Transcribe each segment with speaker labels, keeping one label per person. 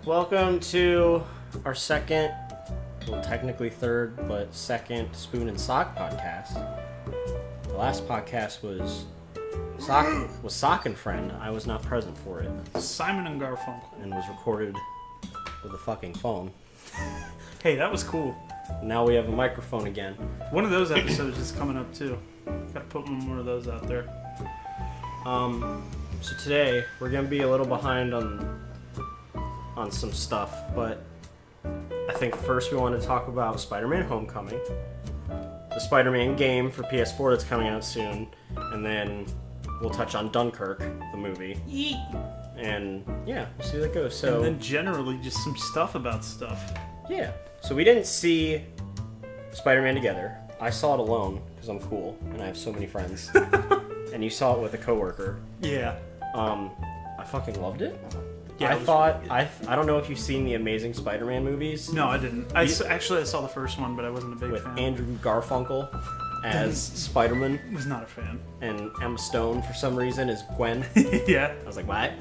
Speaker 1: Welcome to our second, well, technically third, but second Spoon and Sock podcast. The last podcast was Sock and Friend. I was not present for it.
Speaker 2: Simon and Garfunkel.
Speaker 1: And was recorded with a fucking phone.
Speaker 2: Hey, that was cool.
Speaker 1: Now we have a microphone again.
Speaker 2: One of those episodes is coming up too. Gotta put one more of those out there.
Speaker 1: So today we're gonna be a little behind on some stuff, but I think first we want to talk about Spider-Man Homecoming, the Spider-Man game for PS4 that's coming out soon, and then we'll touch on Dunkirk, the movie. And yeah, we'll see how that goes. So
Speaker 2: and then generally just some stuff about stuff.
Speaker 1: Yeah. So we didn't see Spider-Man together. I saw it alone because I'm cool and I have so many friends. And you saw it with a coworker.
Speaker 2: Yeah.
Speaker 1: I fucking loved it.
Speaker 2: Yeah,
Speaker 1: I don't know if you've seen the Amazing Spider-Man movies.
Speaker 2: No, I didn't. Actually, I saw the first one, but I wasn't a big
Speaker 1: with
Speaker 2: fan.
Speaker 1: Andrew Garfunkel as Spider-Man
Speaker 2: Was not a fan.
Speaker 1: and Emma Stone for some reason as Gwen.
Speaker 2: Yeah.
Speaker 1: I was like, what?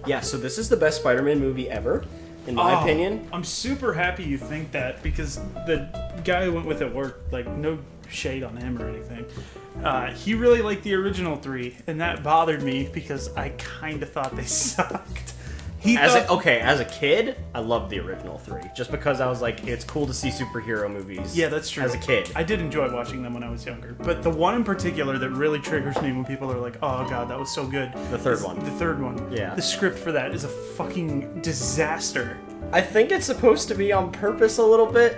Speaker 1: Yeah, so this is the best Spider-Man movie ever, in my opinion.
Speaker 2: I'm super happy you think that because the guy who went with it worked. Like, no shade on him or anything. He really liked the original three, and that bothered me because I kind of thought they sucked.
Speaker 1: As a kid, I loved the original three, just because I was like, it's cool to see superhero movies.
Speaker 2: Yeah, that's true.
Speaker 1: As a kid.
Speaker 2: I did enjoy watching them when I was younger. But the one in particular that really triggers me when people are like, oh god, that was so good.
Speaker 1: The third one.
Speaker 2: The third one.
Speaker 1: Yeah.
Speaker 2: The script for that is a fucking disaster.
Speaker 1: I think it's supposed to be on purpose a little bit.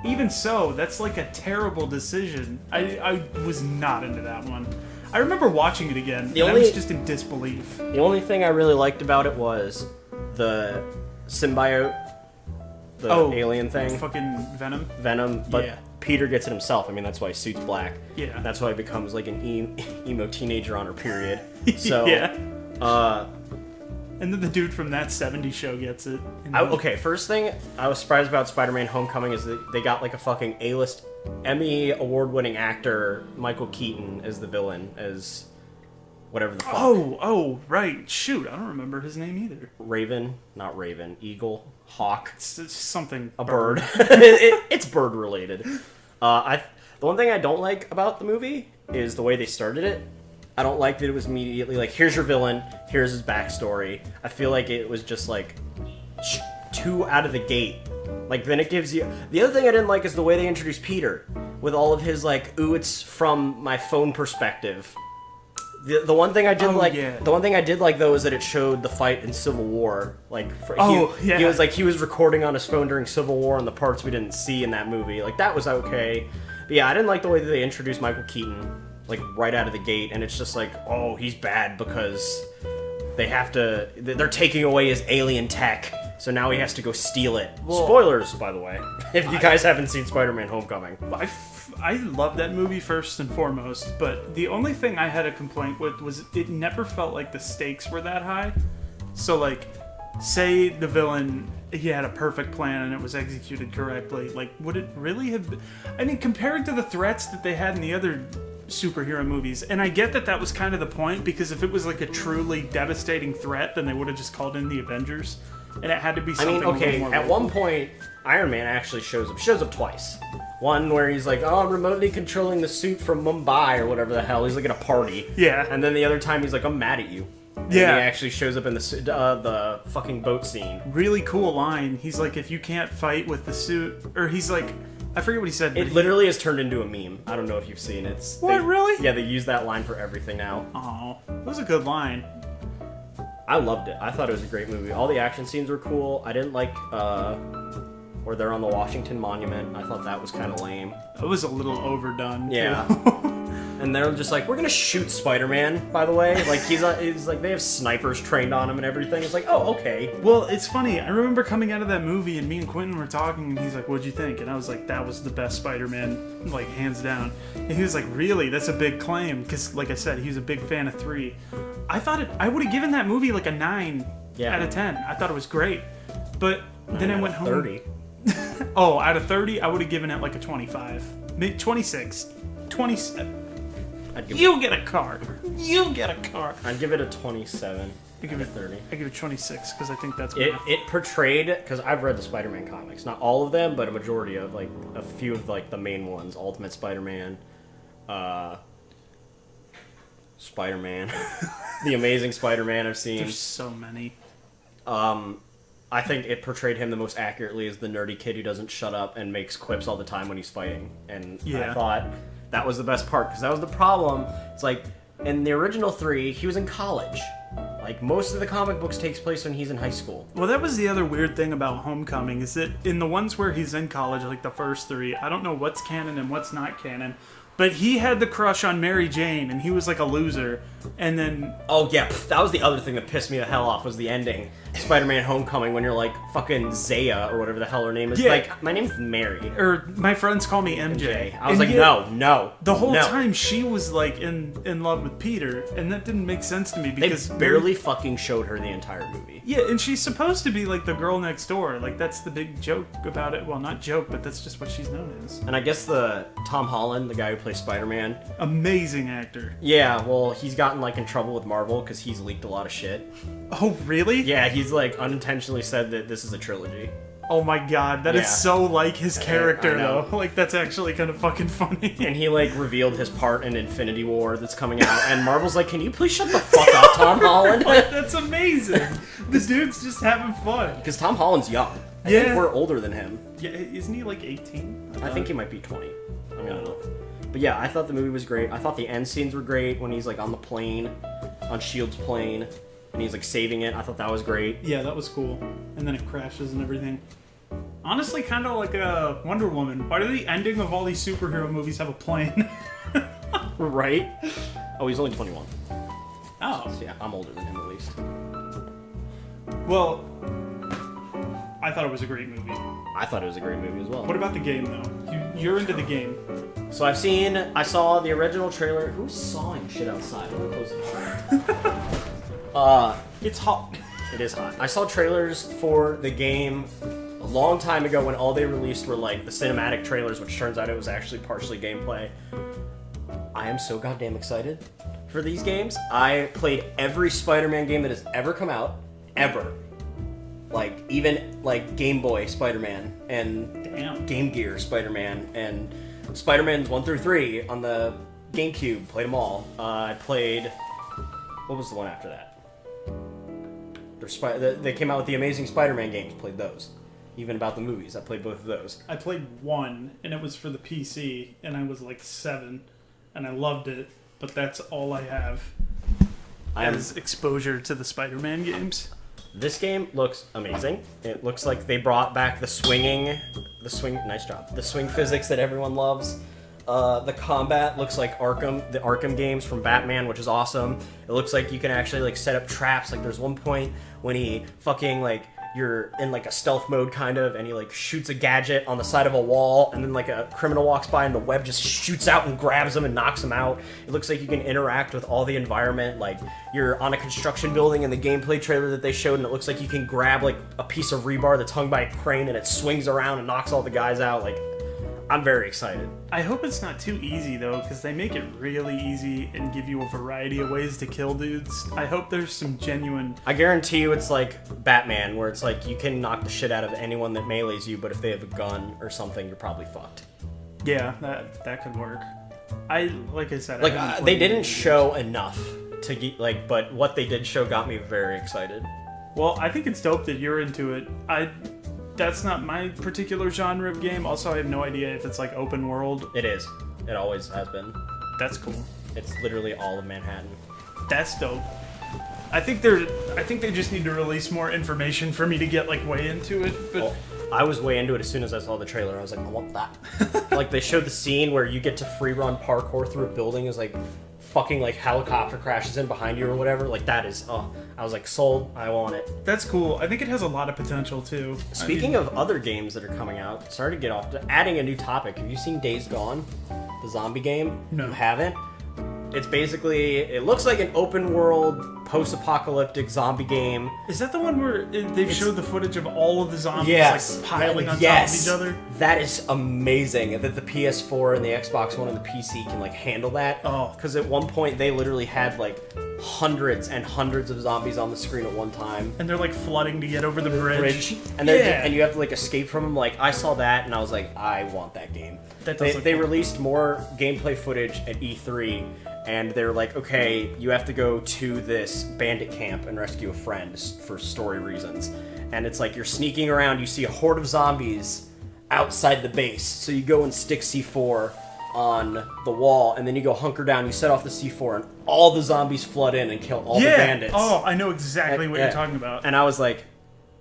Speaker 2: Even so, that's like a terrible decision. I was not into that one. I remember watching it again, and I was just in disbelief.
Speaker 1: The only thing I really liked about it was the symbiote, the alien thing.
Speaker 2: Fucking
Speaker 1: Venom, but
Speaker 2: yeah.
Speaker 1: Peter gets it himself. I mean, that's why his suit's black.
Speaker 2: Yeah.
Speaker 1: That's why he becomes like an emo teenager on her period. So,
Speaker 2: yeah.
Speaker 1: uh...
Speaker 2: And then the dude from that 70s show gets it.
Speaker 1: Okay, first thing I was surprised about Spider-Man Homecoming is that they got like a fucking A-list Emmy award-winning actor, Michael Keaton, as the villain, as whatever the fuck.
Speaker 2: Oh, right. Shoot, I don't remember his name either.
Speaker 1: Not Raven, Eagle, Hawk.
Speaker 2: It's something.
Speaker 1: A bird. It's bird-related. The one thing I don't like about the movie is the way they started it. I don't like that it was immediately like, here's your villain, here's his backstory. I feel like it was just like too out of the gate. Like, then it gives you... The other thing I didn't like is the way they introduced Peter with all of his like, ooh, it's from my phone perspective. The one thing I did the one thing I did like though is that it showed the fight in Civil War. Like, he was recording on his phone during Civil War and the parts we didn't see in that movie. Like, that was okay. But yeah, I didn't like the way that they introduced Michael Keaton. Like, right out of the gate, and it's just like, oh, he's bad because they're taking away his alien tech, so now he has to go steal it. Well, spoilers, by the way, if you guys haven't seen Spider-Man Homecoming.
Speaker 2: I love that movie first and foremost, but the only thing I had a complaint with was it never felt like the stakes were that high. So, like, say the villain, he had a perfect plan and it was executed correctly, like, would it really have been... I mean, compared to the threats that they had in the other superhero movies, and I get that was kind of the point, because if it was like a truly devastating threat, then they would have just called in the Avengers, and it had to be something a little more
Speaker 1: at one point Iron Man actually shows up twice. One where he's like, oh, I'm remotely controlling the suit from Mumbai or whatever the hell, he's like at a party, and then the other time he's like, I'm mad at you, and he actually shows up in the fucking boat scene.
Speaker 2: Really cool line. He's like, if you can't fight with the suit, or he's like, I forget what he said.
Speaker 1: It literally has turned into a meme. I don't know if you've seen it.
Speaker 2: Really?
Speaker 1: Yeah, they use that line for everything now.
Speaker 2: Oh, it was a good line.
Speaker 1: I loved it. I thought it was a great movie. All the action scenes were cool. I didn't like where they're on the Washington Monument. I thought that was kind of lame.
Speaker 2: It was a little overdone.
Speaker 1: Yeah. And they're just like, we're gonna shoot Spider-Man, by the way. Like, he's like, they have snipers trained on him and everything. It's like, oh, okay.
Speaker 2: Well, it's funny. I remember coming out of that movie and me and Quentin were talking and he's like, what'd you think? And I was like, that was the best Spider-Man, like, hands down. And he was like, really? That's a big claim. Because, like I said, he was a big fan of 3. I would have given that movie like a 9 out of 10. I thought it was great. But then I went home.
Speaker 1: 30.
Speaker 2: Out of 30, I would have given it like a 25. 26. 27. You get a car. You get a car.
Speaker 1: I'd give it a 27.
Speaker 2: I give it
Speaker 1: 30.
Speaker 2: I give it 26 because I think that's
Speaker 1: It portrayed, because I've read the Spider-Man comics, not all of them, but a majority of, like, a few of, like, the main ones. Ultimate Spider-Man, Spider-Man, the Amazing Spider-Man I've seen.
Speaker 2: There's so many.
Speaker 1: I think it portrayed him the most accurately as the nerdy kid who doesn't shut up and makes quips all the time when he's fighting. And
Speaker 2: Yeah.
Speaker 1: I thought that was the best part, because that was the problem. It's like, in the original 3, he was in college. Like, most of the comic books takes place when he's in high school.
Speaker 2: Well, that was the other weird thing about Homecoming is that in the ones where he's in college, like the first 3, I don't know what's canon and what's not canon, but he had the crush on Mary Jane and he was like a loser. And then
Speaker 1: Oh, yeah, that was the other thing that pissed me the hell off, was the ending. Spider-Man Homecoming, when you're like fucking Zaya, or whatever the hell her name is.
Speaker 2: Yeah.
Speaker 1: Like, my name's Mary.
Speaker 2: or my friends call me MJ.
Speaker 1: I was
Speaker 2: And
Speaker 1: like,
Speaker 2: yet,
Speaker 1: no.
Speaker 2: The whole
Speaker 1: no.
Speaker 2: time she was like in love with Peter, and that didn't make sense to me
Speaker 1: They
Speaker 2: because
Speaker 1: barely fucking showed her the entire movie.
Speaker 2: Yeah, and she's supposed to be like the girl next door. Like that's the big joke about it. Well, not joke, but that's just what she's known as.
Speaker 1: And I guess the Tom Holland, the guy who plays Spider-Man,
Speaker 2: Amazing actor.
Speaker 1: yeah, well, he's gotten like in trouble with Marvel because he's leaked a lot of shit.
Speaker 2: Oh, really?
Speaker 1: Yeah, he's like unintentionally said that this is a trilogy.
Speaker 2: Oh my god, that is
Speaker 1: Yeah.
Speaker 2: so like his character
Speaker 1: I know.
Speaker 2: though. Like that's actually kind of fucking funny.
Speaker 1: And he like revealed his part in Infinity War that's coming out, and Marvel's like, can you please shut the fuck up, Tom Holland?
Speaker 2: That's amazing. The dude's just having fun.
Speaker 1: Because Tom Holland's young. I
Speaker 2: Yeah.
Speaker 1: think we're older than him.
Speaker 2: Yeah, isn't he like 18?
Speaker 1: I think he might be 20. I mean, I don't know. But yeah, I thought the movie was great. I thought the end scenes were great when he's like on the plane, on S.H.I.E.L.D.'s plane, and he's like saving it. I thought that was great.
Speaker 2: Yeah, that was cool. And then it crashes and everything. Honestly, kind of like a Wonder Woman. Why do the ending of all these superhero movies have a plane?
Speaker 1: Right? Oh, he's only 21.
Speaker 2: Oh.
Speaker 1: So yeah, I'm older than him at least.
Speaker 2: Well, I thought it was a great movie.
Speaker 1: I thought it was a great movie as well.
Speaker 2: What about the game, though? You're into the game.
Speaker 1: So I saw the original trailer. Who's sawing shit outside? I'm gonna close the door.
Speaker 2: It's hot.
Speaker 1: It is hot. I saw trailers for the game a long time ago when all they released were like the cinematic trailers, which turns out it was actually partially gameplay. I am so goddamn excited for these games. I played every Spider-Man game that has ever come out, ever. Like, even like Game Boy Spider-Man and
Speaker 2: Damn.
Speaker 1: Game Gear Spider-Man and Spider-Man's 1 through 3 on the GameCube. Played them all. I played... What was the one after that? They came out with the Amazing Spider-Man games. Played those. Even about the movies. I played both of those.
Speaker 2: I played one, and it was for the PC, and I was like 7, and I loved it, but that's all I have as exposure to the Spider-Man games.
Speaker 1: This game looks amazing. It looks like they brought back the swing, nice job. The swing physics that everyone loves. The combat looks like the Arkham games from Batman, which is awesome. It looks like you can actually like set up traps. Like there's one point when he fucking like, you're in like a stealth mode kind of, and he like shoots a gadget on the side of a wall, and then like a criminal walks by and the web just shoots out and grabs him and knocks him out. It looks like you can interact with all the environment. Like you're on a construction building in the gameplay trailer that they showed, and it looks like you can grab like a piece of rebar that's hung by a crane and it swings around and knocks all the guys out. Like, I'm very excited.
Speaker 2: I hope it's not too easy, though, because they make it really easy and give you a variety of ways to kill dudes. I hope there's some genuine...
Speaker 1: I guarantee you it's like Batman, where it's like you can knock the shit out of anyone that melees you, but if they have a gun or something, you're probably fucked.
Speaker 2: Yeah, that could work. Like I said...
Speaker 1: Like,
Speaker 2: I haven't
Speaker 1: they
Speaker 2: played
Speaker 1: didn't
Speaker 2: it.
Speaker 1: show enough to get, like, but what they did show got me very excited.
Speaker 2: Well, I think it's dope that you're into it. That's not my particular genre of game. Also, I have no idea if it's like open world.
Speaker 1: It is. It always has been.
Speaker 2: That's cool.
Speaker 1: It's literally all of Manhattan.
Speaker 2: That's dope. I think they just need to release more information for me to get like way into it. But
Speaker 1: Well, I was way into it as soon as I saw the trailer. I was like, I want that. Like, they showed the scene where you get to free run parkour through a building as like fucking like helicopter crashes in behind you or whatever. Like, that is, I was like, sold. I want it.
Speaker 2: that's cool. I think it has a lot of potential too.
Speaker 1: Speaking of other games that are coming out, sorry to get off, adding a new topic. Have you seen Days Gone, the zombie game?
Speaker 2: No.
Speaker 1: You haven't? It's basically, it looks like an open world post-apocalyptic zombie game.
Speaker 2: Is that the one where they've showed the footage of all of the zombies like piling on top of each other?
Speaker 1: That is amazing that the PS4 and the Xbox One and the PC can like handle that.
Speaker 2: Oh.
Speaker 1: Because at one point they literally had like hundreds and hundreds of zombies on the screen at one time.
Speaker 2: And they're like flooding to get over the bridge.
Speaker 1: And and you have to like escape from them. Like I saw that and I was like, I want that game. They released more gameplay footage at E3, and they're like, okay, you have to go to this bandit camp and rescue a friend for story reasons. And it's like you're sneaking around, you see a horde of zombies outside the base, so you go and stick C4 on the wall, and then you go hunker down, you set off the C4, and all the zombies flood in and kill all the bandits.
Speaker 2: Oh, I know exactly what you're talking about.
Speaker 1: And I was like,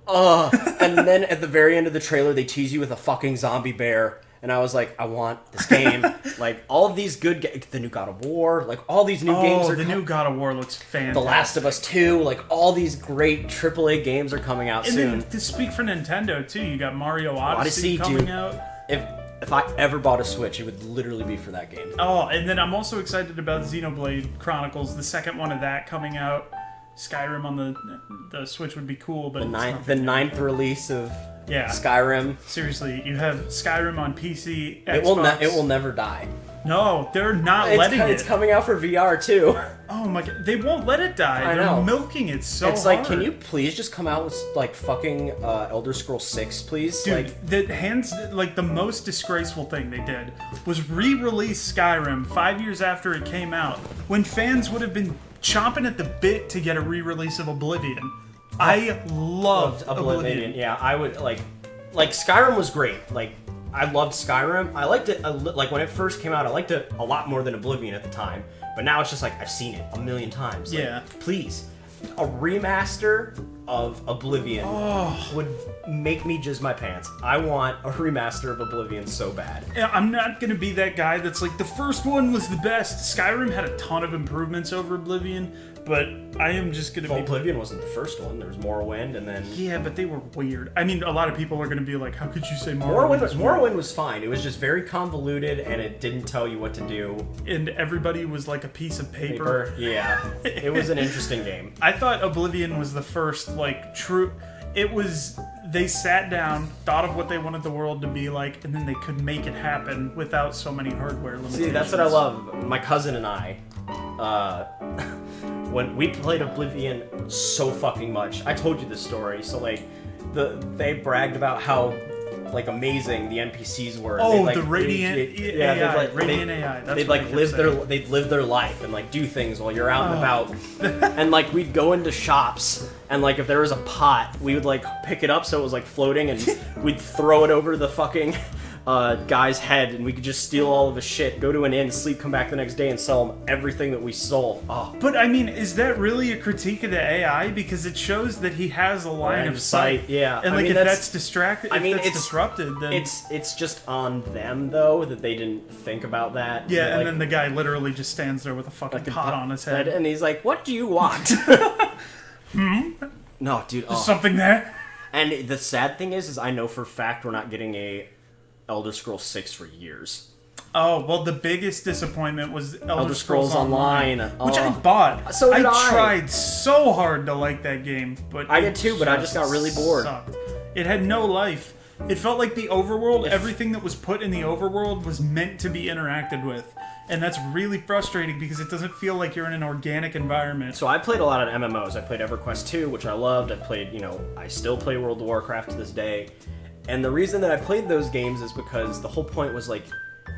Speaker 1: ugh. And then at the very end of the trailer, they tease you with a fucking zombie bear. And I was like, I want this game. Like, all of these good the new God of War, like, all these new games are
Speaker 2: the new God of War looks fantastic.
Speaker 1: The Last of Us 2, like, all these great AAA games are coming out soon.
Speaker 2: And then, to speak for Nintendo, too, you got Mario Odyssey coming out.
Speaker 1: If I ever bought a Switch, it would literally be for that game.
Speaker 2: Oh, and then I'm also excited about Xenoblade Chronicles, the second one of that coming out. Skyrim on the Switch would be cool, but
Speaker 1: the ninth release of Skyrim.
Speaker 2: Seriously, you have Skyrim on PC, Xbox.
Speaker 1: It will never die.
Speaker 2: No, they're not letting it.
Speaker 1: It's coming out for VR too.
Speaker 2: Oh my god, they won't let it die. They're milking it so hard.
Speaker 1: It's like, can you please just come out with like fucking Elder Scrolls 6, please?
Speaker 2: Dude, the most disgraceful thing they did was re-release Skyrim 5 years after it came out, when fans would have been chomping at the bit to get a re-release of Oblivion. I loved Oblivion.
Speaker 1: Yeah, I would like Skyrim was great. Like, I loved Skyrim. I liked it like when it first came out. I liked it a lot more than Oblivion at the time. But now it's just like I've seen it a million times.
Speaker 2: Like,
Speaker 1: please, a remaster of Oblivion would make me jizz my pants. I want a remaster of Oblivion so bad.
Speaker 2: I'm not gonna be that guy that's like, the first one was the best. Skyrim had a ton of improvements over Oblivion, but I am just gonna be...
Speaker 1: Oblivion wasn't the first one. There was Morrowind, and then...
Speaker 2: Yeah, but they were weird. I mean, a lot of people are gonna be like, how could you say Morrowind?
Speaker 1: Morrowind was fine. It was just very convoluted, and it didn't tell you what to do.
Speaker 2: And everybody was like a piece of paper.
Speaker 1: Yeah. It was an interesting game.
Speaker 2: I thought Oblivion was the first, like, true... It was... They sat down, thought of what they wanted the world to be like, and then they could make it happen without so many hardware limitations.
Speaker 1: See, that's what I love. My cousin and I, when we played Oblivion so fucking much, I told you this story, so like, they bragged about how like amazing the NPCs were.
Speaker 2: Oh,
Speaker 1: like,
Speaker 2: the Radiant AI. Radiant AI. That's
Speaker 1: they'd like live their life and like do things while you're out and about. And like we'd go into shops and like if there was a pot, we would like pick it up so it was like floating and we'd throw it over the fucking guy's head and we could just steal all of his shit, go to an inn, sleep, come back the next day and sell him everything that we stole. Oh.
Speaker 2: But I mean, is that really a critique of the AI? Because it shows that he has a line of sight.
Speaker 1: Yeah.
Speaker 2: And like, if that's distracted, it's disrupted, then
Speaker 1: it's just on them though that they didn't think about that.
Speaker 2: Yeah, and then the guy literally just stands there with a fucking pot on his head,
Speaker 1: and he's like, "What do you want?" No, dude.
Speaker 2: There's something there.
Speaker 1: And the sad thing is I know for a fact we're not getting a Elder Scrolls 6 for years.
Speaker 2: Oh, well, the biggest disappointment was Elder
Speaker 1: Scrolls Online.
Speaker 2: Which I bought.
Speaker 1: So did I.
Speaker 2: Tried so hard to like that game, but
Speaker 1: I did too, but I just got really bored.
Speaker 2: Sucked. It had no life. It felt like the overworld, everything that was put in the overworld was meant to be interacted with. And that's really frustrating because it doesn't feel like you're in an organic environment.
Speaker 1: So I played a lot of MMOs. I played EverQuest 2, which I loved. I still play World of Warcraft to this day. And the reason that I played those games is because the whole point was like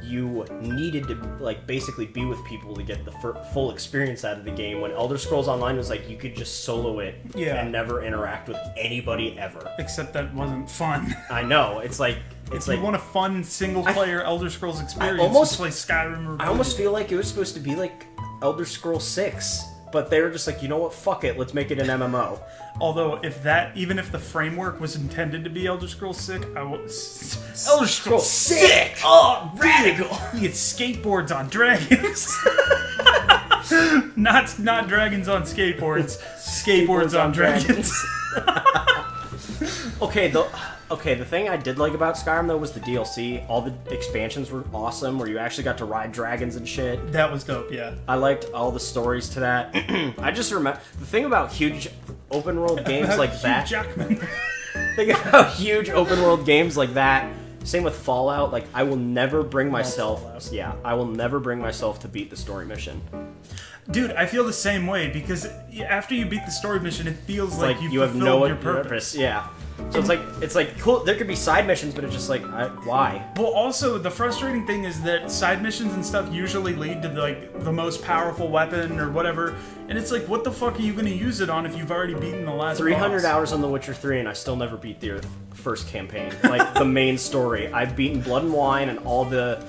Speaker 1: you needed to like basically be with people to get the full experience out of the game. When Elder Scrolls Online was like you could just solo it and never interact with anybody ever.
Speaker 2: Except that wasn't fun.
Speaker 1: I know. It's like
Speaker 2: you want a fun single player Elder Scrolls experience, just play Skyrim.
Speaker 1: I almost feel like it was supposed to be like Elder Scrolls 6. But they were just like, you know what, fuck it, let's make it an MMO.
Speaker 2: Although, even if the framework was intended to be Elder Scrolls 6, Elder Scrolls 6!
Speaker 1: Oh, radical!
Speaker 2: You get skateboards on dragons. not dragons on skateboards. Skateboards on dragons.
Speaker 1: The thing I did like about Skyrim though was the DLC. All the expansions were awesome, where you actually got to ride dragons and shit.
Speaker 2: That was dope, yeah.
Speaker 1: I liked all the stories to that. I just remember the thing about huge open world games like
Speaker 2: Hugh
Speaker 1: that.
Speaker 2: Jackman.
Speaker 1: Think about huge open world games like that. Same with Fallout. Like I will never bring myself.
Speaker 2: Fallout.
Speaker 1: Yeah, I will never bring myself to beat the story mission.
Speaker 2: Dude, I feel the same way because after you beat the story mission, it feels
Speaker 1: It's
Speaker 2: like
Speaker 1: you have
Speaker 2: fulfilled
Speaker 1: no
Speaker 2: your purpose.
Speaker 1: Yeah. So it's like cool. There could be side missions, but it's just like why?
Speaker 2: Well, also the frustrating thing is that side missions and stuff usually lead to like the most powerful weapon or whatever, and it's like, what the fuck are you going to use it on if you've already beaten the last
Speaker 1: 300
Speaker 2: boss?
Speaker 1: hours on The Witcher 3, and I still never beat the first campaign. Like the main story, I've beaten Blood and Wine and all the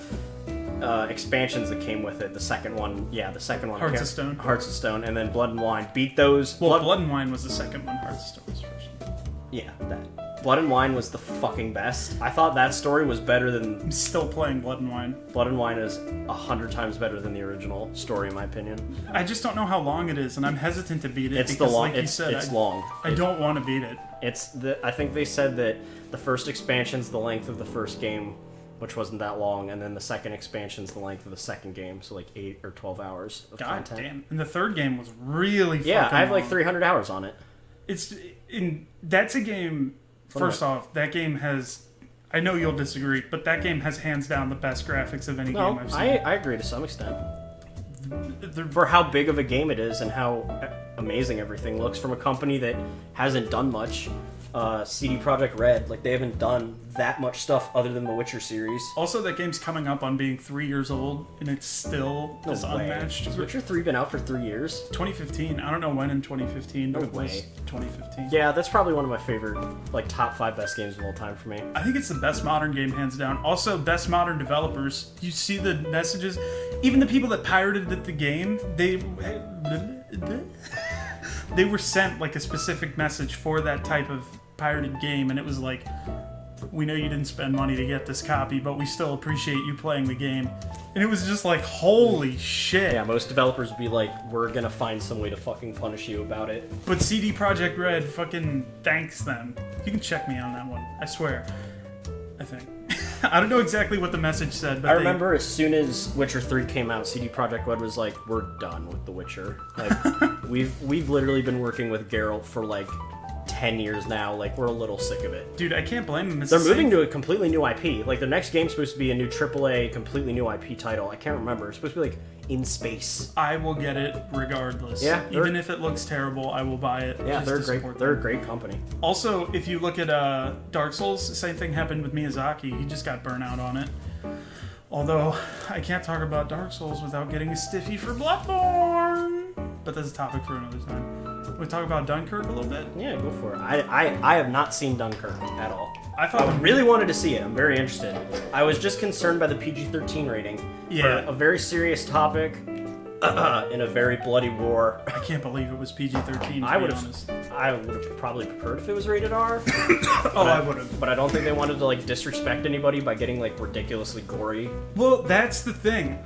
Speaker 1: expansions that came with it. The second one.
Speaker 2: Hearts of Stone.
Speaker 1: Hearts of Stone, and then Blood and Wine. Beat those.
Speaker 2: Well, Blood and Wine was the second one. Hearts of Stone was the first one.
Speaker 1: Yeah, that. Blood and Wine was the fucking best. I thought that story was better than...
Speaker 2: I'm still playing Blood and Wine.
Speaker 1: Blood and Wine is 100 times better than the original story, in my opinion.
Speaker 2: I just don't know how long it is, and I'm hesitant to beat it
Speaker 1: It's
Speaker 2: because,
Speaker 1: the long.
Speaker 2: like you
Speaker 1: It's,
Speaker 2: said,
Speaker 1: it's long.
Speaker 2: I don't want to beat it.
Speaker 1: I think they said that the first expansion's the length of the first game, which wasn't that long, and then the second expansion's the length of the second game, so like 8 or 12 hours of
Speaker 2: God
Speaker 1: content.
Speaker 2: damn. And the third game was really
Speaker 1: Yeah,
Speaker 2: fucking
Speaker 1: I have like
Speaker 2: long.
Speaker 1: 300 hours on it.
Speaker 2: That's a game. First off, that game has. I know you'll disagree, but that game has hands down the best graphics of any game
Speaker 1: No,
Speaker 2: I've seen.
Speaker 1: I agree to some extent. For how big of a game it is and how amazing everything looks from a company that hasn't done much. CD Projekt Red, like they haven't done that much stuff other than the Witcher series.
Speaker 2: Also, that game's coming up on being 3 years old, and it's still as unmatched.
Speaker 1: Has Witcher 3 been out for 3 years?
Speaker 2: 2015. I don't know when in 2015, but
Speaker 1: No
Speaker 2: it was
Speaker 1: way.
Speaker 2: 2015.
Speaker 1: Yeah, that's probably one of my favorite, like top 5 best games of all time for me.
Speaker 2: I think it's the best modern game, hands down. Also, best modern developers. You see the messages. Even the people that pirated the game, they were sent like a specific message for that type of pirated game, and it was like, we know you didn't spend money to get this copy, but we still appreciate you playing the game. And it was just like, holy shit.
Speaker 1: Yeah, most developers would be like, we're gonna find some way to fucking punish you about it.
Speaker 2: But CD Projekt Red fucking thanks them. You can check me on that one, I swear. I think. I don't know exactly what the message said, but
Speaker 1: I remember as soon as Witcher 3 came out, CD Projekt Red was like, we're done with The Witcher. Like, we've literally been working with Geralt for like 10 years now. Like, we're a little sick of it.
Speaker 2: Dude, I can't blame them. It's
Speaker 1: They're
Speaker 2: the
Speaker 1: moving
Speaker 2: same-
Speaker 1: to a completely new IP. Like, their next game's supposed to be a new AAA, completely new IP title. I can't remember. It's supposed to be like in space.
Speaker 2: I will get it regardless.
Speaker 1: Yeah, they're-
Speaker 2: Even if it looks terrible, I will buy it.
Speaker 1: Yeah,
Speaker 2: just
Speaker 1: they're
Speaker 2: to
Speaker 1: great.
Speaker 2: support
Speaker 1: They're a
Speaker 2: them.
Speaker 1: great company.
Speaker 2: Also, if you look at Dark Souls, same thing happened with Miyazaki. He just got burnt out on it. Although, I can't talk about Dark Souls without getting a stiffy for Bloodborne. But that's a topic for another time. We talk about Dunkirk a little bit.
Speaker 1: Yeah, go for it. I have not seen Dunkirk at all.
Speaker 2: I thought
Speaker 1: I really wanted to see it. I'm very interested. I was just concerned by the PG-13 rating.
Speaker 2: Yeah.
Speaker 1: For a very serious topic in a very bloody war.
Speaker 2: I can't believe it was PG-13.
Speaker 1: I would
Speaker 2: honest.
Speaker 1: have probably preferred if it was rated R.
Speaker 2: Oh, I would have.
Speaker 1: But I don't think they wanted to like disrespect anybody by getting like ridiculously gory.
Speaker 2: Well, that's the thing.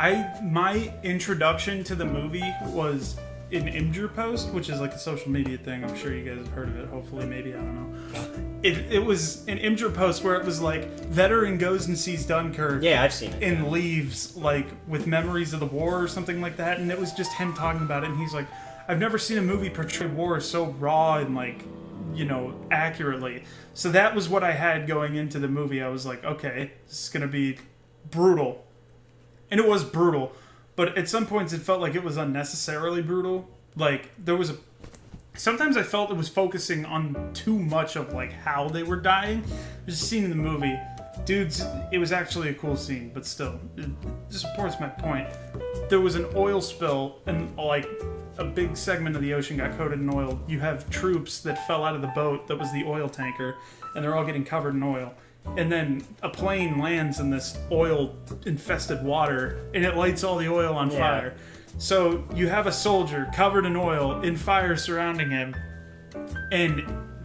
Speaker 2: My introduction to the movie was an Imgur post, which is like a social media thing. I'm sure you guys have heard of it. Hopefully, maybe, I don't know. It was an Imgur post where it was like, veteran goes and sees Dunkirk.
Speaker 1: Yeah, I've seen it.
Speaker 2: And leaves like with memories of the war or something like that, and it was just him talking about it, and he's like, I've never seen a movie portray war so raw and like, you know, accurately. So that was what I had going into the movie. I was like, okay, this is gonna be brutal. And it was brutal, but at some points it felt like it was unnecessarily brutal. Like there was sometimes I felt it was focusing on too much of like how they were dying. There's a scene in the movie, dudes, it was actually a cool scene, but still, it supports my point. There was an oil spill, and like a big segment of the ocean got coated in oil. You have troops that fell out of the boat that was the oil tanker, and they're all getting covered in oil. And then a plane lands in this oil-infested water, and it lights all the oil on fire. So you have a soldier covered in oil, in fire surrounding him, and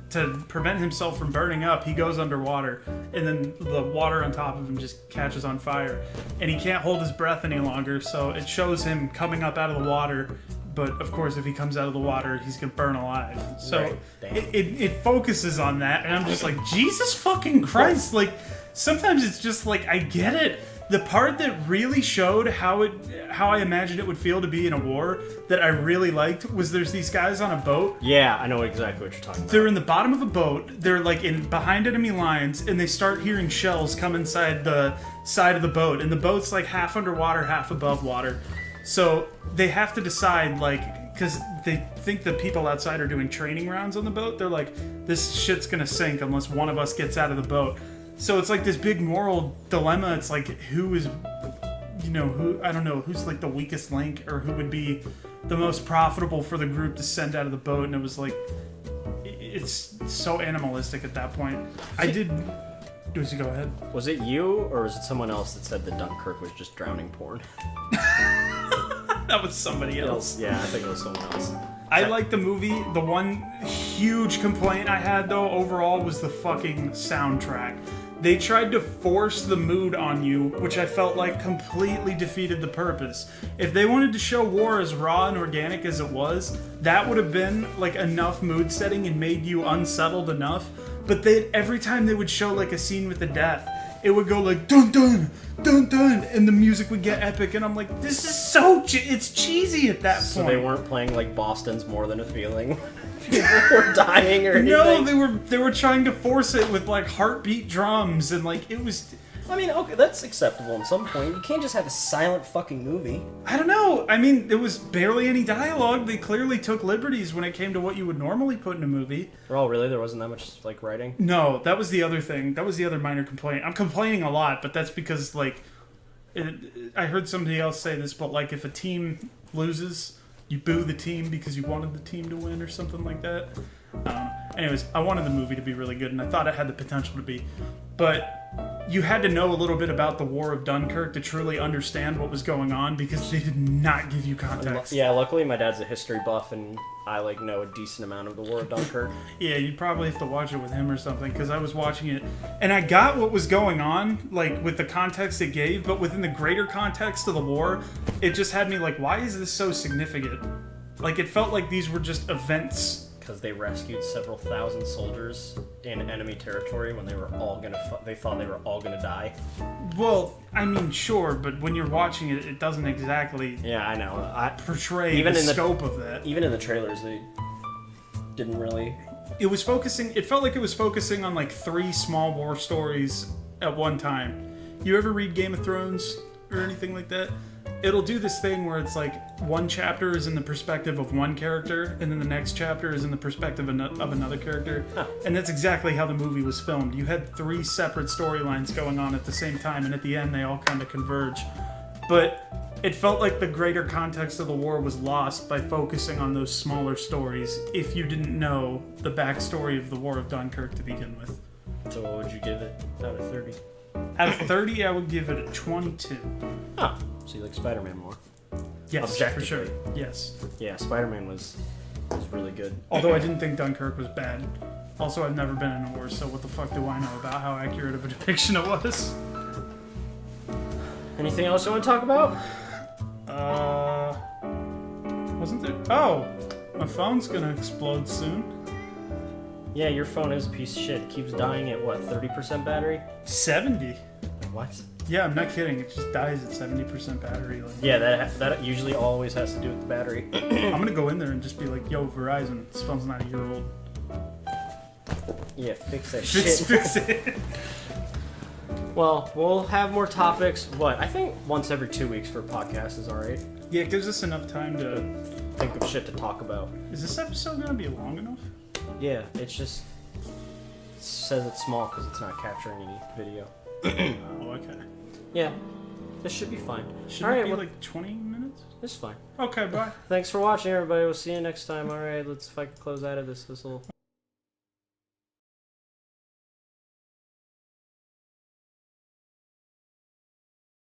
Speaker 2: to prevent himself from burning up, he goes underwater, and then the water on top of him just catches on fire. And he can't hold his breath any longer, so it shows him coming up out of the water, but of course, if he comes out of the water, he's gonna burn alive. So
Speaker 1: Right. Damn.
Speaker 2: it focuses on that, and I'm just like, Jesus fucking Christ! Like, sometimes it's just like, I get it. The part that really showed how I imagined it would feel to be in a war that I really liked was there's these guys on a boat.
Speaker 1: Yeah, I know exactly what you're talking about.
Speaker 2: They're in the bottom of a boat. They're like in behind enemy lines, and they start hearing shells come inside the side of the boat. And the boat's like half underwater, half above water. So they have to decide, like, because they think the people outside are doing training rounds on the boat. They're like, this shit's gonna sink unless one of us gets out of the boat. So it's like this big moral dilemma. It's like, who is, I don't know, who's like the weakest link, or who would be the most profitable for the group to send out of the boat. And it was like, it's so animalistic at that point. Go ahead.
Speaker 1: Was it you, or was it someone else that said that Dunkirk was just drowning porn?
Speaker 2: That was somebody else.
Speaker 1: Yeah, I think it was someone else.
Speaker 2: I like the movie. The one huge complaint I had, though, overall, was the fucking soundtrack. They tried to force the mood on you, which I felt like completely defeated the purpose. If they wanted to show war as raw and organic as it was, that would have been like enough mood setting and made you unsettled enough. But every time they would show like a scene with a death, it would go like dun dun dun dun, and the music would get epic, and I'm like, this is so it's cheesy at that point.
Speaker 1: So they weren't playing like Boston's More Than a Feeling. People were dying or anything.
Speaker 2: No, they were trying to force it with like heartbeat drums, and like it was.
Speaker 1: I mean, okay, that's acceptable at some point. You can't just have a silent fucking movie.
Speaker 2: I don't know. I mean, there was barely any dialogue. They clearly took liberties when it came to what you would normally put in a movie.
Speaker 1: Oh, really? There wasn't that much like writing?
Speaker 2: No, that was the other thing. That was the other minor complaint. I'm complaining a lot, but that's because like I heard somebody else say this, but like if a team loses, you boo the team because you wanted the team to win or something like that. Anyways, I wanted the movie to be really good, and I thought it had the potential to be. But you had to know a little bit about the War of Dunkirk to truly understand what was going on, because they did not give you context.
Speaker 1: Yeah, luckily my dad's a history buff, and I like know a decent amount of the War of Dunkirk.
Speaker 2: Yeah, you'd probably have to watch it with him or something, because I was watching it, and I got what was going on, like, with the context it gave, but within the greater context of the war, it just had me like, why is this so significant? Like, it felt like these were just events.
Speaker 1: Because they rescued several thousand soldiers in enemy territory when they were all they thought they were all gonna die.
Speaker 2: Well, I mean, sure, but when you're watching it, it doesn't exactly
Speaker 1: Yeah, I know.
Speaker 2: portray
Speaker 1: Even
Speaker 2: the
Speaker 1: in the-
Speaker 2: scope of that.
Speaker 1: Even in the trailers, they didn't really.
Speaker 2: It felt like it was focusing on like 3 small war stories at one time. You ever read Game of Thrones or anything like that? It'll do this thing where it's like one chapter is in the perspective of one character, and then the next chapter is in the perspective of another character.
Speaker 1: Huh.
Speaker 2: And that's exactly how the movie was filmed. You had 3 separate storylines going on at the same time, and at the end they all kind of converge. But it felt like the greater context of the war was lost by focusing on those smaller stories if you didn't know the backstory of the War of Dunkirk to begin with.
Speaker 1: So what would you give it out of 30?
Speaker 2: Out of 30, I would give it a 22.
Speaker 1: Huh. So you like Spider-Man more?
Speaker 2: Yes, for
Speaker 1: Objectively.
Speaker 2: sure. Yes.
Speaker 1: Yeah, Spider-Man was really good.
Speaker 2: Although I didn't think Dunkirk was bad. Also, I've never been in a war, so what the fuck do I know about how accurate of a depiction it was?
Speaker 1: Anything else you want to talk about?
Speaker 2: Wasn't there? Oh! My phone's gonna explode soon.
Speaker 1: Yeah, your phone is a piece of shit. It keeps dying at what, 30% battery?
Speaker 2: 70.
Speaker 1: What?
Speaker 2: Yeah, I'm not kidding. It just dies at 70% battery. Like,
Speaker 1: Yeah, that usually always has to do with the battery.
Speaker 2: I'm gonna go in there and just be like, yo, Verizon, this phone's not a year old.
Speaker 1: Yeah, fix that
Speaker 2: Fix,
Speaker 1: shit.
Speaker 2: fix it.
Speaker 1: Well, we'll have more topics. What? I think once every 2 weeks for a podcast is alright.
Speaker 2: Yeah, it gives us enough time to...
Speaker 1: Think of shit to talk about.
Speaker 2: Is this episode gonna be long enough?
Speaker 1: Yeah, it's just... It says it's small because it's not capturing any video.
Speaker 2: Oh, okay.
Speaker 1: Yeah, this should be fine.
Speaker 2: Shouldn't it be like 20 minutes?
Speaker 1: It's fine.
Speaker 2: Okay, bye.
Speaker 1: Thanks for watching, everybody. We'll see you next time. Alright, if I can close out of this little...